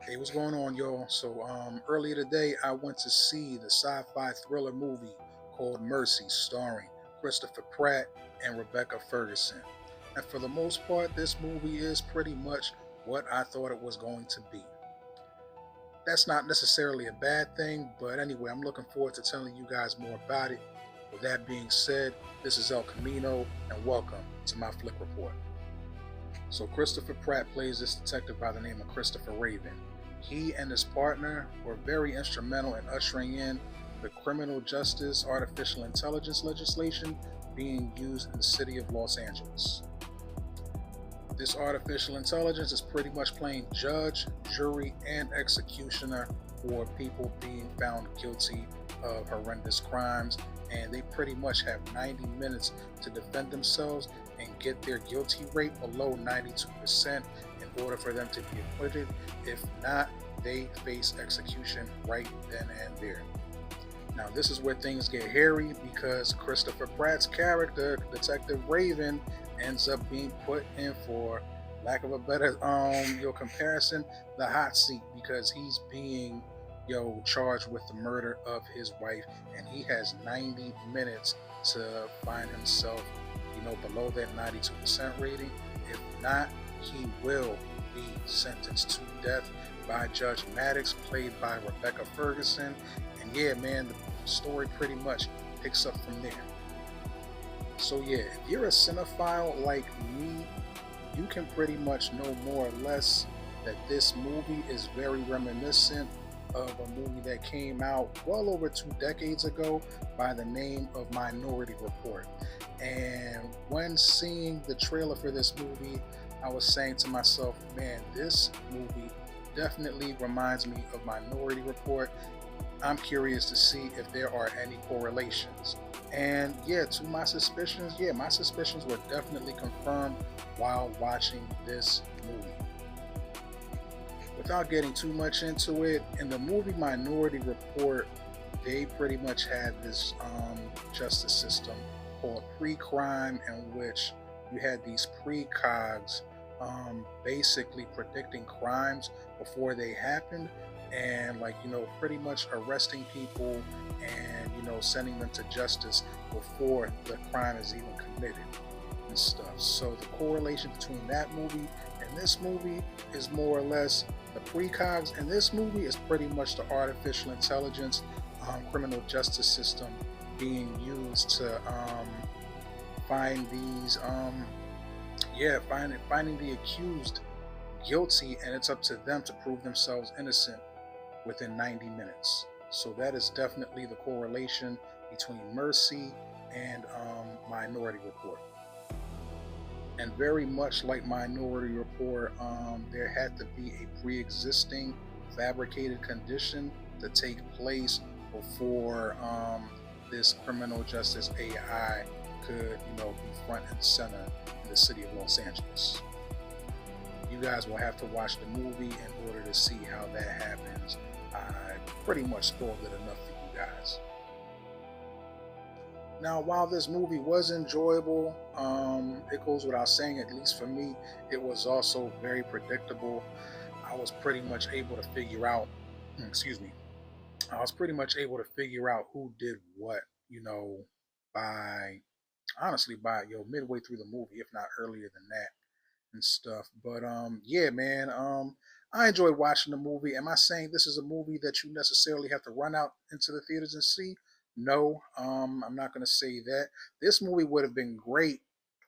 Hey, what's going on, y'all? So, earlier today, I went to see the sci-fi thriller movie called Mercy, starring Christopher Pratt and Rebecca Ferguson. And for the most part, this movie is pretty much what I thought it was going to be. That's not necessarily a bad thing, but anyway, I'm looking forward to telling you guys more about it. With that being said, this is El Camino, and welcome to my Flick Report. So Christopher Pratt plays this detective by the name of Christopher Raven. He and his partner were very instrumental in ushering in the criminal justice artificial intelligence legislation being used in the city of Los Angeles. This artificial intelligence is pretty much playing judge, jury, and executioner for people being found guilty of horrendous crimes. And they pretty much have 90 minutes to defend themselves and get their guilty rate below 92% in order for them to be acquitted. If not, they face execution right then and there. Now, this is where things get hairy because Christopher Pratt's character, Detective Raven, ends up being put in for lack of a better comparison, the hot seat because he's being charged with the murder of his wife, and he has 90 minutes to find himself below that 92% rating. If not, he will be sentenced to death by Judge Maddox, played by Rebecca Ferguson. And yeah, man, the story pretty much picks up from there. So yeah, if you're a cinephile like me, you can pretty much know more or less that this movie is very reminiscent of a movie that came out well over 2 decades ago by the name of Minority Report. And when seeing the trailer for this movie, I was saying to myself, man, this movie definitely reminds me of Minority Report. I'm curious to see if there are any correlations. And yeah, to my suspicions, yeah, my suspicions were definitely confirmed while watching this movie. Without getting too much into it, in the movie Minority Report, they pretty much had this justice system called pre-crime, in which you had these precogs basically predicting crimes before they happened, and pretty much arresting people and sending them to justice before the crime is even committed and stuff. So the correlation between that movie and this movie is more or less the precogs in this movie is pretty much the artificial intelligence criminal justice system being used to find these finding the accused guilty, and it's up to them to prove themselves innocent within 90 minutes. So that is definitely the correlation between Mercy and Minority Report. And very much like Minority Report, there had to be a pre-existing fabricated condition to take place before this criminal justice AI could, be front and center in the city of Los Angeles. You guys will have to watch the movie in order to see how that happens. I pretty much spoiled it enough for you guys. Now, while this movie was enjoyable, it goes without saying, at least for me, it was also very predictable. I was pretty much able to figure out, excuse me, I was pretty much able to figure out who did what, by honestly by midway through the movie, if not earlier than that and stuff. But yeah, man, I enjoyed watching the movie. Am I saying this is a movie that you necessarily have to run out into the theaters and see? No, I'm not going to say that. This movie would have been great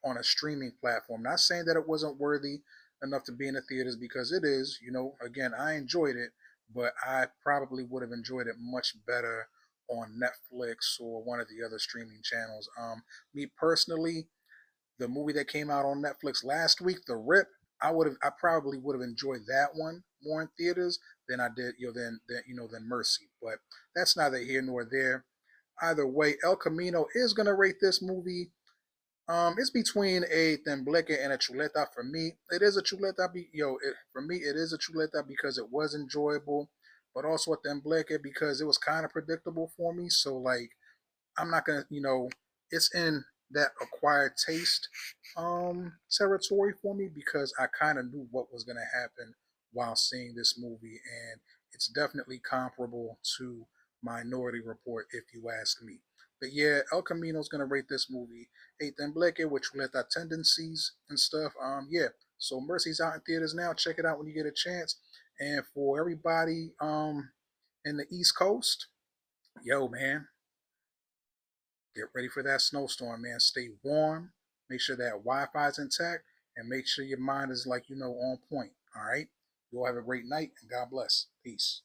on a streaming platform. Not saying that it wasn't worthy enough to be in the theaters, because it is. Again, I enjoyed it, but I probably would have enjoyed it much better on Netflix or one of the other streaming channels. Me personally, the movie that came out on Netflix last week, The Rip, I probably would have enjoyed that one more in theaters than I did, than Mercy. But that's neither here nor there. Either way, El Camino is gonna rate this movie. It's between a Tembleque and a Chuleta for me. It is a Chuleta, for me it is a Chuleta because it was enjoyable, but also a Tembleque because it was kind of predictable for me. So like, I'm not gonna, it's in that acquired taste territory for me because I kind of knew what was gonna happen while seeing this movie, and it's definitely comparable to Minority Report, if you ask me. But yeah, El Camino's gonna rate this movie a Tembleque with Chuleta tendencies and stuff. Yeah. So Mercy's out in theaters now. Check it out when you get a chance. And for everybody in the East Coast, yo man, get ready for that snowstorm, man. Stay warm. Make sure that Wi-Fi is intact, and make sure your mind is on point. All right. You all have a great night, and God bless. Peace.